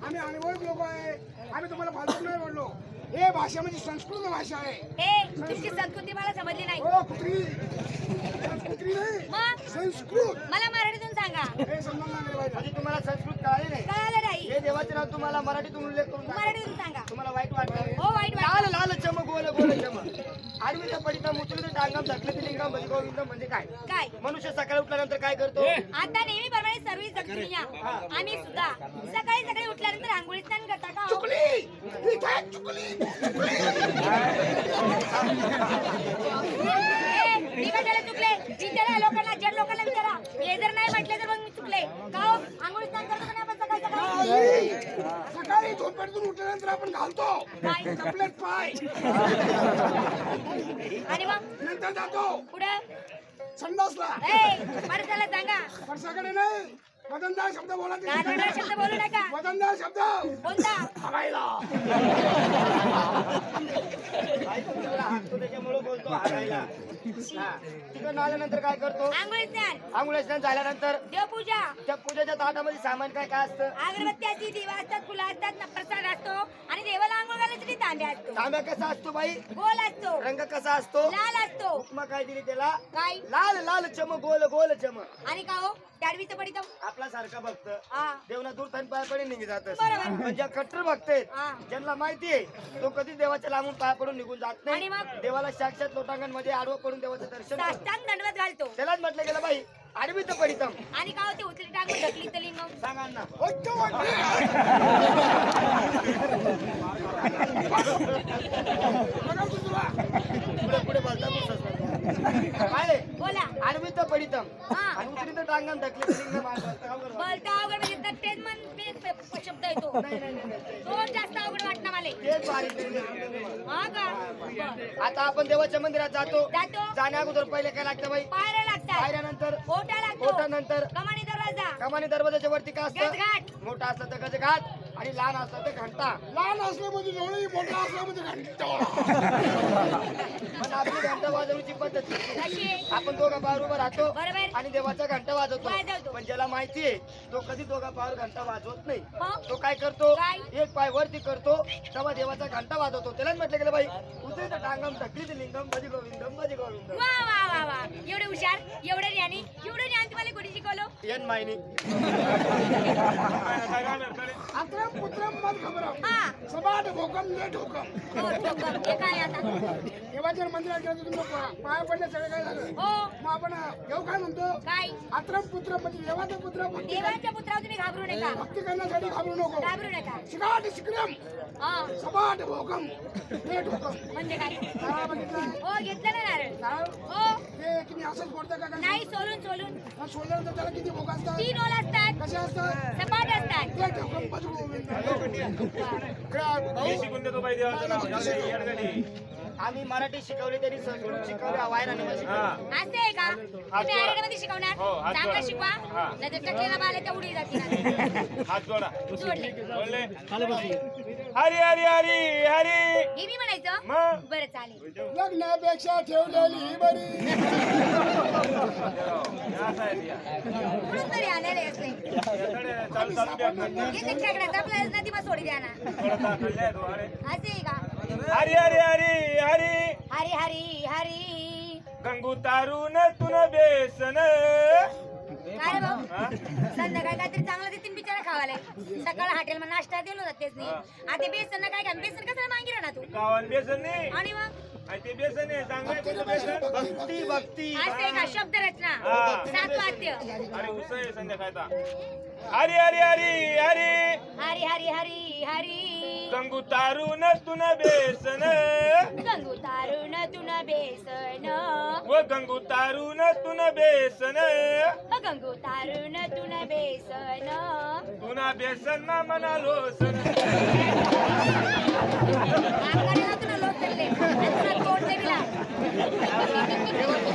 आम्ही अनुभवी लोक आहे. आम्ही तुम्हाला फालतू नाही बोललो. हे भाषा म्हणजे संस्कृत भाषा आहे. तुमची संस्कृती मला समजली नाही. हो कुत्री कुत्री नाही मग संस्कृत. मला मराठीतून सांगा. हे समजून नाही पाहिजे. म्हणजे तुम्हाला संस्कृत कळाली नाही. कळालं नाही. हे देवाचे नाव तुम्हाला मराठीतून उल्लेख करून सांगा. मराठीतून सांगा. तुम्हाला वाईट वाटलं? हो वाईट लाल वाटलं. लाल चम गोल गोल चम आडवीच्या पडिता मुचलीत टांगम ढकलती लिंगम भजी गोविंद म्हणजे काय? काय मनुष्य सकाळी उठल्यानंतर काय करतो? आता नेहमीप्रमाणे सर्व जगदुनिया आम्ही सुद्धा सकाळी सकाळी उठल्यानंतर आंघोळी स्नान करता का? चुकली इथे चुकली. मी कशाला चुकले? विचारा लोकांना, जड लोकांना विचारा. हे जर नाही म्हटले तर मग मी चुकले का हो? आंघोळी स्नान करतो का नाही आपण सकाळी सकाळी? सकाळी झोपेतून उठल्यानंतर आपण घालतो काय? चपलेट पाय. आणि मग नंतर जातो पुढे संडासला. परसाला सांगा. परसाकडे नाही वजनदार शब्द बोला. गाजरदार शब्द बोलू नका. वजनदार शब्द कोणता? हवायला. तो त्याच्यामुळे बोलतो हागायला. तिकडून आल्यानंतर काय करतो? आंघोळी स्नान. आंघोळ स्नान झाल्यानंतर देवपूजा. त्या पूजेच्या ताटामध्ये सामान काय काय असतं? अगरबत्ती असते, दिवा असतात, फुलं असतात, प्रसाद असतो आणि देवाला आंघोळ घालायसाठी तांब्या असतो. तांब्या कसा असतो बाई? गोल असतो. रंग कसा असतो? लाल असतो. उपमा काय दिली त्याला? काय? लाल लाल चम गोल गोल चम. आणि का हो त्याडवीचं पडित आपला सारखा भक्त हा देवना दूर थन पाय पडे निघी जात बरोबर. म्हणजे कट्टर भक्त आहेत हा. ज्यांना माहिती आहे तो कधी देवाच्या लांबून पाय पडून निघून जात आणि नाही. मग? देवाला साक्षात लोटांगण मध्ये आडवं पडून देवाचं दर्शन करतो. साष्टांग दंडवत घालतो. त्यालाच म्हटलं गेलं बाई आडवीत पडितम. आणि का हो ते उचली टाकून ढकली तली मग सांगा ना. पुढे पुढे बोलता काय बोला. आडवीत पडितम हा. आणि उचलीत टांगण ढकली लिंग मारतो. बोलता अवघड म्हणजे तर तेच मन शब्द येतो. तो जास्त अवघड वाटणार मला. तेच बारीक. हा का? बरं. आता आपण देवाच्या मंदिरात जातो. जातो. जाण्या अगोदर पहिले काय लागतं बाई? पायऱ्या लागतात. पायऱ्यानंतर ओटा लागतो. ओटानंतर कमानी दरवाजा. कमानी दरवाजाच्या वरती काय असतं? गजघाट. मोठा असला तर गजघाट आणि लहान असला तर घंटा. लहान असलं म्हणजे डोळे, मोठा असला म्हणजे घंटा. पण आपली घंटा वाजवण्याची पद्धत कशी आहे? आपण दोघा पायावर उभं राहतो बरोबर. आणि देवाचा घंटा वाजवतो. वाजवतो. पण ज्याला माहितीये तो कधी दोघा पायावर घंटा वाजवत नाही. मग? तो काय करतो? काय? एक पाय वरती करतो तेव्हा देवाचा घंटा वाजवतो. त्यालाच म्हटलं गेलं बाई उतरी तर टांगम ढकलीत लिंगम भजी गोविंदम भजी गोविंदम. वा वा वा वा एवढे हुशार, एवढे ज्ञानी, एवढं ज्ञान तुम्हाला कोणी शिकवलं? येन मायनी. अत्रम पुत्रम मत घबराव. हा. सपाट भोकम ने ठोकम. हो ठोकम. हे काय आता? देवाच्या मंदिरात गेलो तुम्ही पाया पडले सगळे काय झालं? हो. मग आपण देव काय म्हणतो? काय? अत्रम पुत्र म्हणजे देवाचा पुत्र. देवाच्या पुत्रावर तुम्ही घाबरू नका. भक्ती करण्यासाठी घाबरू नको. घाबरू नका. शिकाट शिक्रम हा. सपाट भोकम ने ठोकम. म्हणजे काय? नारळ बघितलं? हो घेतलं ना नारळ. नारळ हो. ते तुम्ही असंच फोडता का? नाही सोलून सोलून. मग सोडल्यानंतर त्याला किती भोग असतात? 3 ओल असतात. कसे असतात? सपाट असतात. ते ठोकम बजू गोविंद. आम्ही मराठी शिकवली तरी संस्कृत शिकवली वायर आणि शिकवली. असं आहे का? तुम्ही आरेडमध्ये शिकवणार? चांगलं शिकवा. नाहीतर टकलेला बाले त्या उडी जातील. हात जोडा. जोडले. बोलले हरी हरी हरी हरी. हे मी म्हणायचं? मग बरं चालेल. लग्नापेक्षा ठेवलेली बरी. म्हणून तरी आलेले असले. हे ते खेकड्याचं आपल्याला नदीमा सोडी द्या ना. असं आहे का? हरी हरी हरी हरी. हरी हरी हरी. गंगू तारून तुन बेसन. काय रे भाऊ? संध्याकाळी काहीतरी चांगलं देतील बिचारा खावाले. सकाळ हॉटेल मध्ये नाश्ता दिलो होता तेच नाही. आता बेसन काय घ्या? बेसन कसं मागितलं ना तू? गावान बेसन नाही आणि मग आणि ते बेसन आहे चांगलं बेसन. भक्ती भक्ती. असं आहे का? शब्द रचना. हा. 7 वाद्य. अरे उसळ आहे संध्याकाळचा. हरी हरी हरी हरी. हरी हरी हरी हरी. गंगू तारून तुन बेसन. गंगू तारुण तुन बेसन. व गंगू तारून तुन बेसन. गंगू तारुण तुन बेसन. तुना बेसन ना म्हणालो सन. आकाराला तुला लोट चालले आणि तुला तोडते बिला. बस आम्ही देवाच्या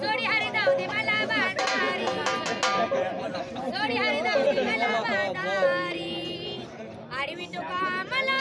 सोडी हरी जाऊ दे मला बाजारी. सोडी हरी जाऊ दे मला बाजारी. आडवी तुका मला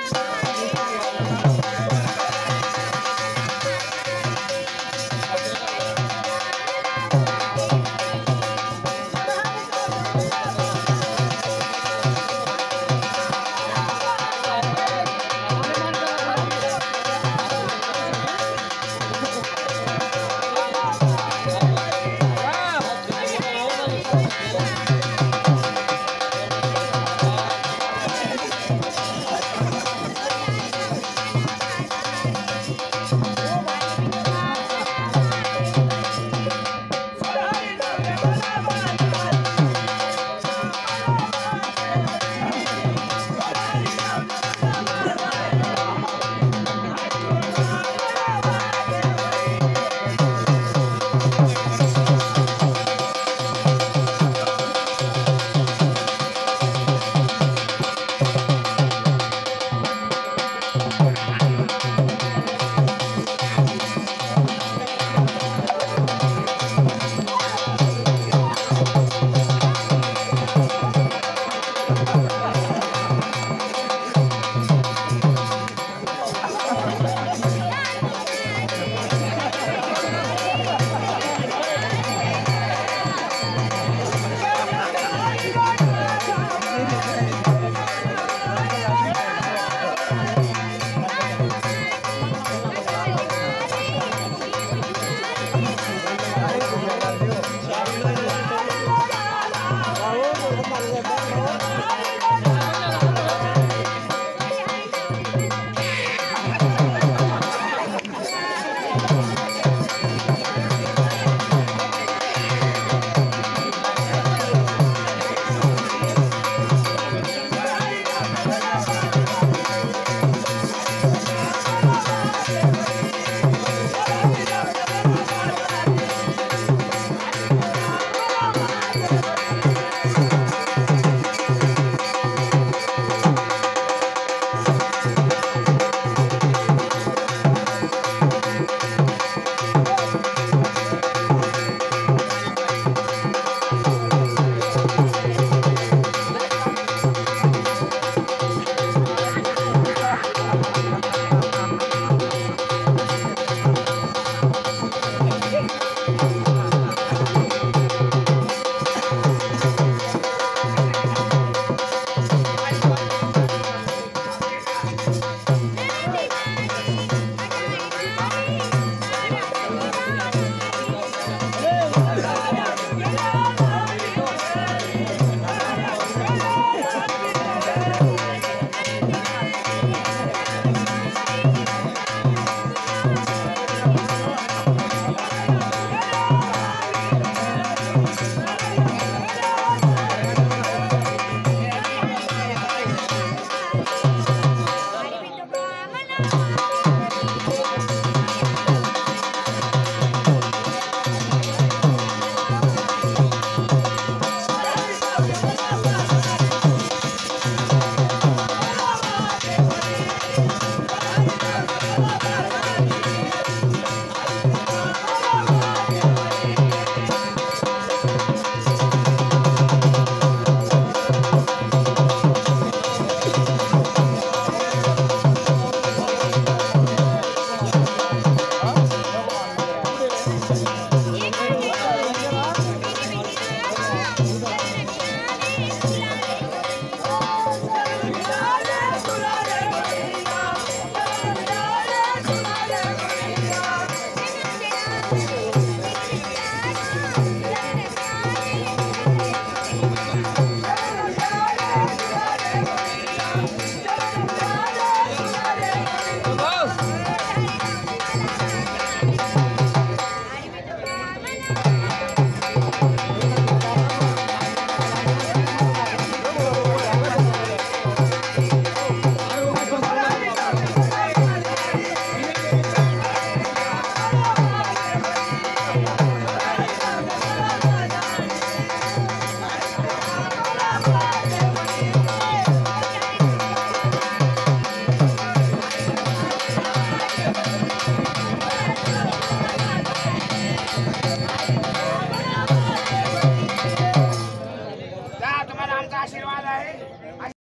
हा